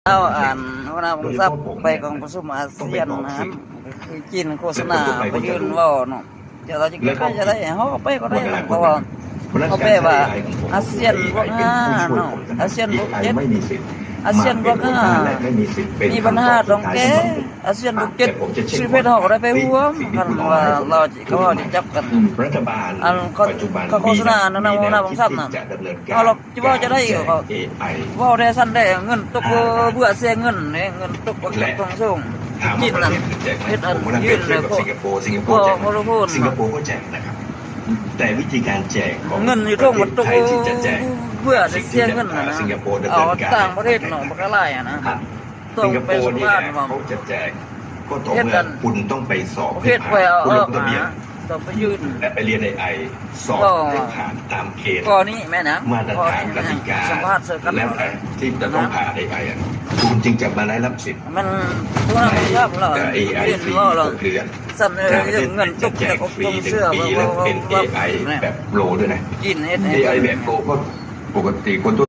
เอาหัวหน้าผมทราบไปกองประชุมอาเซียนนะครับคือจีนโฆษณาไปยืนว่าเนาะเดี๋ยวเราจะกินจะได้เขาไปก็ได้เพราะว่าเขาไปว่าอาเซียนบวกห้าเนาะอาเซียนบวกเจ็ดอาเซียนบวกห้ามีปัญหาตรงแกอาเซียนบวกเจ็ดชื่อเพชรเขาก็ได้ไปหัวกันว่าเราเขาจะจับกันรัฐบาลเขาโฆษณาเนาะหัวหน้าผมทราบนะเขาเราจะว่าจะได้เขาว่าได้สั้นได้เงินตกเบื่อเสียเงินเนี่ยเงินตกตรงส่งจีนนั่นเพชรยืนเลยพวกสิงคโปร์ก็แจกนะครับแต่วิธีการแจกของ เงินอยู่ตรงหมดตกเบื่อได้เสียเงินนะเอาต่างประเทศเนาะมันก็ไล่อะนะสิงคโปร์นี่เขาจะแจกก็ต่อเมื่อคุณต้องไปสอบให้ผ่านคุณลงทะเบียนต้องไปยื่นและไปเรียนAIสอบให้ผ่านตามเกณฑ์ก่อนนี้แม่นะมาตรฐานกติกาแล้วที่จะต้องผ่านAIคุณจึงจะมาได้รับสิทธิ์มันตัวเราชอบเราเรียนว่าเราสำเร็จเงินตกแต่ก็ต้องเชื่อว่าเป็น AI แบบโปรด้วยนะ กินAI แบบโปรก็ปกติคน